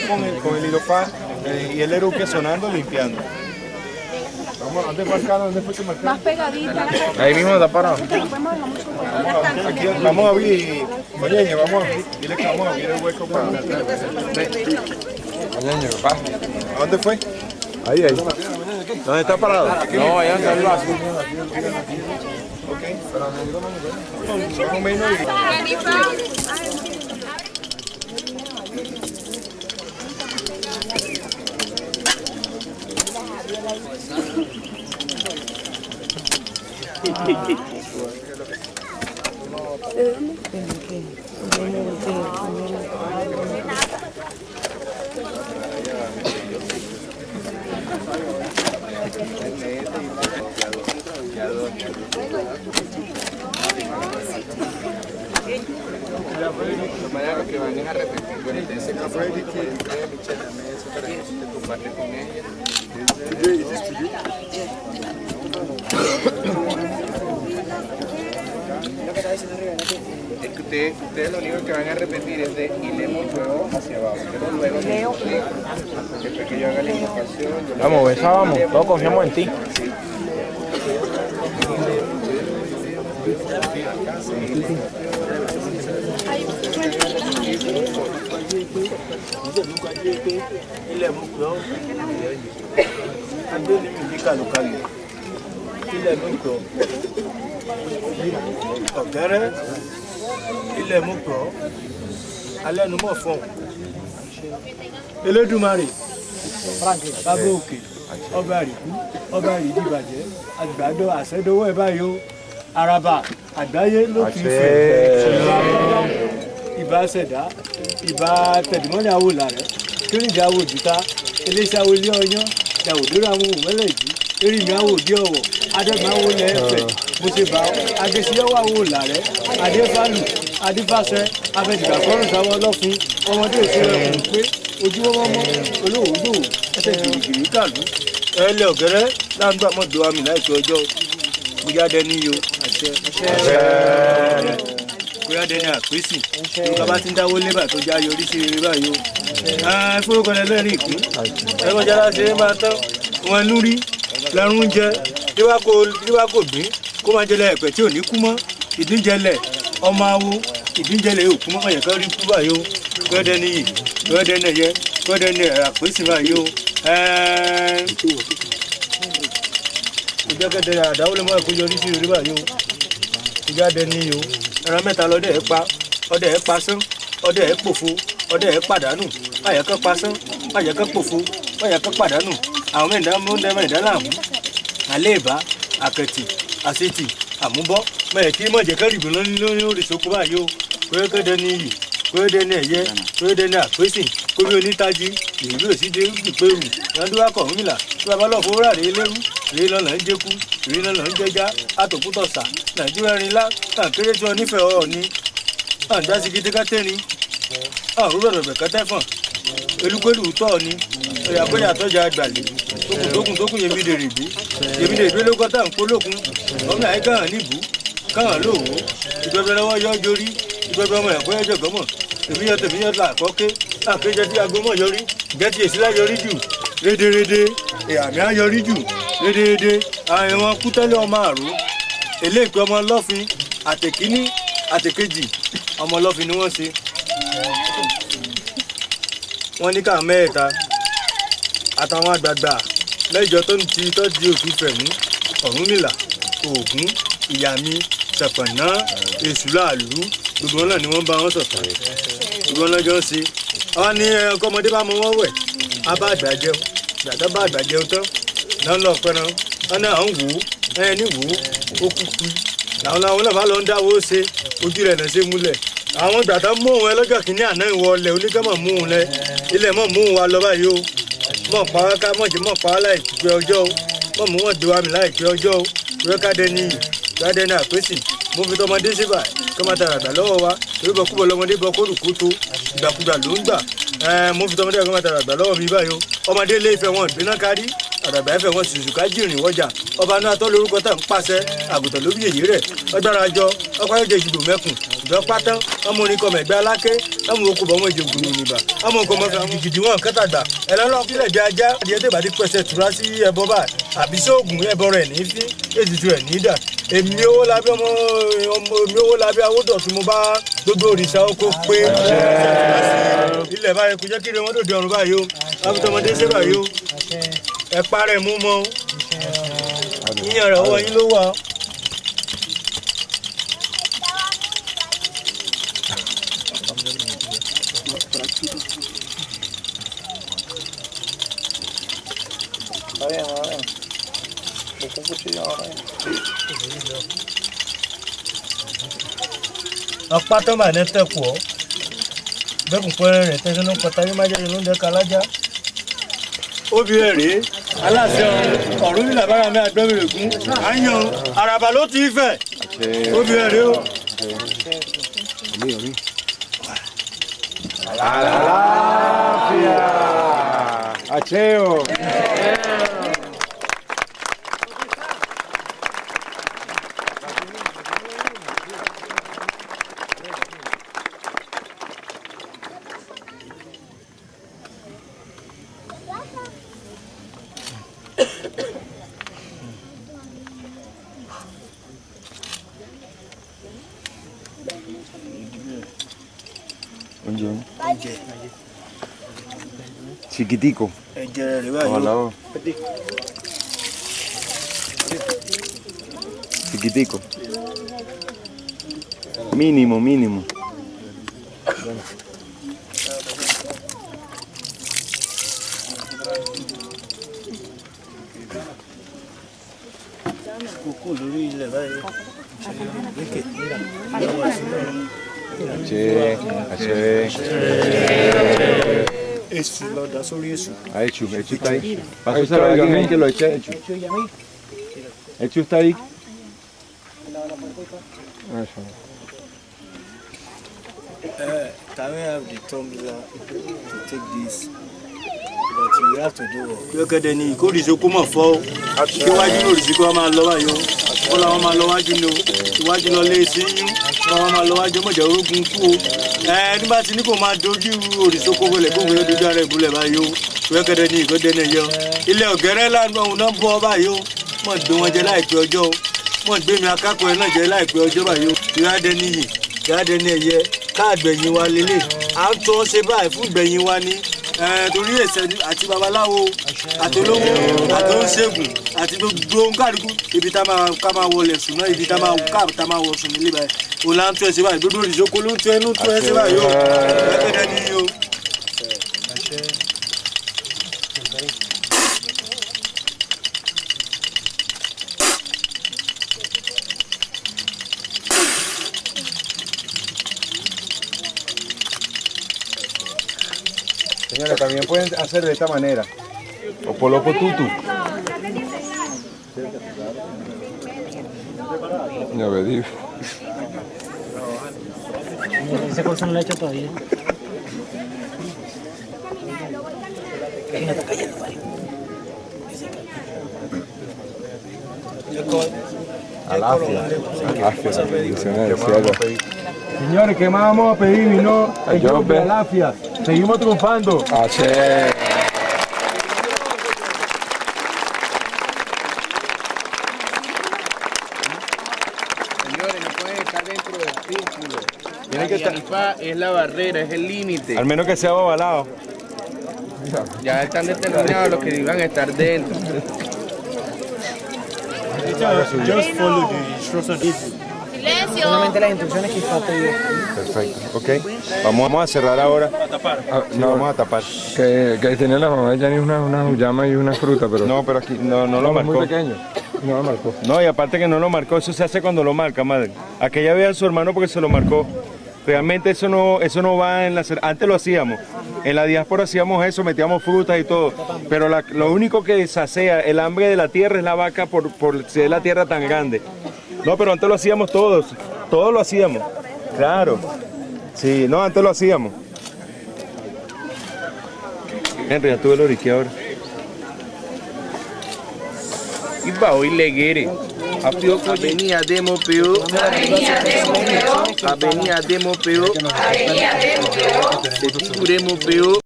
con el hidrofá y el eruque sonando, limpiando. Vamos, ¿dónde marcaron? ¿Dónde fue que marcaron? Más pegadita. Ahí mismo está parado. Aquí, vamos a abrir, oye, vamos a abrir, dile que vamos a abrir el hueco para atrás. ¿A dónde fue? Ahí. ¿Dónde está parado? No, allá está el vaso. Ok, pero más o menos. Los que van a repetir, bueno, ese café que Michelle la mesa para que usted comparte con ella. Es que ustedes lo único que van a repetir es de hilemos luego hacia abajo. Pero luego después que yo haga la indicación. Vamos, Besa, vamos, todos confiamos en ti. Elédùmarè bàbá òkè ọba àríkú ọba àrídìbàjẹ́ àgbàdo àṣẹdọwọ́ ẹ̀ báyìí ó àràbà àgbáyé ló kì í fẹ́ ìbá ṣẹ̀dá ìbá tẹ̀dùmọ́lẹ̀ àwò làrẹ́ kírìndì àwò òdìta eléṣẹ́ àwò ilé ọyán dàwòdúrà àwọn òmẹ́lẹ̀jì erìmí àwò òdì ọ̀wọ̀ adẹ́gbọ̀n àwò ilẹ̀ ẹ̀fẹ̀ mo ṣe bá adésíyọ́wọ́ àwò làrẹ́ adéfálù adífàṣẹ abẹ́dìgbà kọ́rùn sáwọ́ ọlọ́fin ọmọdé ìṣẹ́rẹ̀ ọ̀hún pé ojú ọmọ olówó ẹsẹ̀ gìrìgìrì kàlú ẹlẹ́ ọ̀gẹ́rẹ́ láǹgbà mọ́tò àmì láìpẹ́ ọjọ́ bóyá dẹni yo àṣẹ bóyá dẹni àpèsì yorùbá bá ti ń dáwó lébà tó já yọrí sí rere báyìí o fúrúkọlẹ lẹ́rìn ìpín ẹgbẹ́jára ṣe é máa tán wọn lúrí lẹ́rún jẹ níwá kò gbín kó máa jẹlẹ ẹ̀pẹ̀ tí ò ní kú mọ́ ìdíjẹlẹ̀ ọmọ awo ìdíjẹlẹ̀ òkú mọ́ ọ̀yẹ̀kọ́ rí kú báyìí o gbọ́dẹ̀ níyì gbọ́dẹ̀ nẹ̀yẹ gbọ́dẹ̀ ní àpèsì báyìí o ìjọkẹ́dẹ̀ àdáwó lè mọ́ ẹ̀kọ́ yọrí sí rere báyìí o ìjáde níyì o ẹran mẹ́ta lọ́dẹ̀ ẹ̀ pa ọdẹ ẹ̀ pasán ọdẹ ẹ̀ pòfo ọdẹ ẹ̀ pàdánù báyẹ̀kọ́ pasán báyẹ̀kọ́ pòfo báyẹ̀kọ́ pàdánù àwọn mẹ́ta láàmú àléèbá àkẹtì àṣetì àmúbọ́ mẹ́ẹ̀kí mọ̀jẹ̀kẹ́ rìbò lórí Orisa-Oko báyìí o kóyẹ́kẹ́dẹ́ níyì kóyẹ́dẹ́ ní ẹ̀yẹ kóyẹ́dẹ́ ní àpèsì kórí onítají ìlú òsídé ìpérù ìyàndúrà kọ̀ọ̀mìlà tí bàbá lọ́ọ̀ fowó rà rí lẹ́rú rí lọ́nà ń jẹ́kú rí lọ́nà ń jẹ́já àtòkútọ̀sà nàìjíríà rinlá kàkéré tí wọ́n nífẹ̀ẹ́ ọ̀ọ́ ni àǹdásí gidigátẹ́ni àrùn bẹ̀rẹ̀ kẹtẹ́fọ̀n elúgbẹ́lù tọ́ ni ìyàgbẹ́yà tọ́jà àgbàlẹ̀ tókùn yèmídèrè ló kọ́ tá à ń polókun ọmọ àyíká hàn níbù káhàn lóòwò ìgbẹ́bẹ́ lọ́wọ́ yọ jórí ìgbẹ́bẹ́ ọmọ ẹ̀kọ́ ẹ̀jọ̀ gọ́mọ̀ tèmíyàn là àkọ́ké àkéjẹ tí agbómọ̀ yọrí gẹ́tì èsìlá yọrí jù rédèrèdè àmì ayọrí jù rédèrèdè àwọn kútẹ́lẹ̀ ọmọ àrò eléèpẹ́ ọmọ lọ́fin àtẹ̀kíní àtẹ̀kejì ọmọ lọ́fin ni wọ́n ṣe wọ́n ní ká mẹ́ẹ̀ta àtàwọn àgbààgbà mẹ́jọ tó ń ti tọ́jú òfin fẹ̀mú Ọ̀rúnmìlà Ògún Ìyàmí Ṣàpọ̀nná Èṣùlàlú gbogbo wọn náà ni wọ́n bá wọn sọ̀tàn gbogbo wọn lọ́jọ́ ń ṣe àwọn ní ọkọ ọmọdé bá mọ wọn wẹ̀ á bá àgbà jẹun gbàtà bá àgbà jẹun tán náà lọ pẹ́ran wọn náà ń wò ó ní wò ó kúkú làwọn náà bá lọ ń dáwọ́ ṣe ojú rẹ̀ náà ṣe múlẹ̀ àwọn gbàtà mú òun ẹ lọ́jọ́ kìíní àná ìwọ ọlẹ̀ oníkẹ́mọ̀ mú òun lẹ ilẹ̀ mọ̀ mú òun wa lọ báyìí o mọ̀ pa á ká mọ̀jẹ̀ mọ̀ pa á láìpẹ́ ọjọ́ o mọ̀ mú wọn dùn àmì láìpẹ́ ọjọ́ o rẹ́kádẹ́ ní àpèsì mo fi tọmọdé síbà kọ́ máa tara àgbà lọ́wọ́ wa torí bọ́ kúbọ̀ lọ́mọdé bọ́ kórùkú tó ìgbàkúgbà ló ń gbà mo fi tọmọdé kọ́ máa tara àgbà lọ́wọ́ mi báyìí o ọmọdé ilé Ifẹ̀ wọn ìgbéná kárí àdàbà ẹ̀fẹ̀ wọn sì ṣùkà jìrìn wọ́jà ọba náà tó lórúkọ tẹ̀ ń pàṣẹ àgùntàn ló bí èyí rẹ̀ ọjọ́ra àjọ ọkọ̀ ẹ̀jẹ̀ ìdìbò mẹ́kùn ìjọ pátán ọmọ oníkọmọ ẹ̀gbẹ́ aláké ọmọ okùn bọ́mọ ìjẹ ògùn nìbà ọmọ nǹkan ọmọ fún gidi wọn kẹtàgbà ẹlọ́lọ́ kílẹ̀ bí ajá adìyẹ tèbà ti pẹ̀sẹ̀ tura sí ẹbọ báyìí àbí sóògùn ẹbọ rẹ̀ ní fín ètùtù ẹ̀ ní dà èmi owó labí ọmọ mi owó labí awódọ̀ tí mo bá gbogbo Orisa-Oko pé ilẹ̀ báyìí kò jẹ́ kí wọ́n dòde ọ̀run báyìí o àbútọmọdé ṣe báyìí o ẹ parẹ́ mú mọ́ yíyan rẹ̀ ọwọ́ yín ló wà. Ọ̀pá tó mà ní tẹ̀kù ọ́ bẹ́kùn pẹ́rẹ́ rẹ̀ tẹ́sán náà pọ̀tà yóò má jáde ló ń dẹ́ka alájá. Obìnrin rèé aláṣẹ ọ̀rún nílà bára mi àgbẹ̀mìrègún àyàn àràbà ló ti fẹ̀ obìnrin rèé o. Àlàáfíà àṣeyọ. Chiquitico. Hola. Chiquitico. Mínimo, mínimo. Èsù lọ dá sórí èsù. Hecho está ahí. Pásalo a alguien que lo eche hecho. Hecho está ahí. Can we have the tumbler to take this? But you have to do it. Look at the knee. Kó Orisa-Oko mọ̀ fọ́ o. Kí wájú ní Orisa-Oko máa lọ báyìí o. Kó làwọn máa lọ wájú ní o. Iwájú lọ lé sí yín. Wọ́n máa lọ wájú mọ̀jẹ̀ orógun kú o. Nígbà tí ní kò máa dojú Orisa-Oko bọ̀lẹ̀ kó wọ́n dojú ara ìbúlẹ̀ báyìí o. Look at the knee. Kó dẹ́nẹ̀ yẹ o. Ilé ọ̀gẹ́rẹ́ lánàá òun náà bọ́ báyìí o. Mọ̀ gbé wọn jẹ láìpẹ́ ọjọ́ o. Mọ̀ gbé mi akápò ẹ̀ náà jẹ láìpẹ́ ọjọ́ báyìí o. Ìyáde níyì, ìyáde ní ẹ̀yẹ, káàgbẹ̀yìn wa lélẹ̀. À ń tọ́ ṣe báyìí fún ìgbẹ̀yìn wa ní. Torí ẹ̀sẹ̀ àti babaláwo àtolówó àtòǹṣègùn àti gbogbo nkàdùkù ibi tá ká máa wọlé sùn náà ibi tá máa wọ sùn nílé báyìí òun là ń tún ẹ ṣe báyìí gbogbo Orisa-Oko ló ń tún ẹnu tún ẹ ṣe báyìí o ẹgbẹ́dẹ́ ni o. Señora, también pueden hacer de esta manera. O polopo tutu. Ya me digo. Ese colchón no lo he hecho todavía. Señores, ¿qué más vamos a pedir? Y no, Alafia. Seguimos triunfando. Señores, no pueden estar dentro del círculo. Tiene que estar. Es la barrera, es el límite. Al menos que sea ovalado. Ya están determinados los que iban a estar dentro. Just follow the instructions. Solamente las instrucciones que falta yo. Perfecto, ok. Vamos a cerrar ahora. No, vamos a tapar. Que tenía la mamá ya ni una llama y una fruta, pero... No, pero aquí no lo marcó. Muy pequeño. No lo marcó. No, y aparte que no lo marcó, eso se hace cuando lo marca, madre. Aquella vez a su hermano porque se lo marcó. Realmente eso no va en la... Antes lo hacíamos. En la diáspora hacíamos eso, metíamos frutas y todo. Pero lo único que sacea el hambre de la tierra es la vaca por ser la tierra tan grande. No, pero antes lo hacíamos todos lo hacíamos. Claro. Sí, no, antes lo hacíamos. Henry, ya tuve el oriquí ahora. Iba hoy leguere. Avenida Demo Peo. Avenida Demo Peo. Avenida Demo Peo.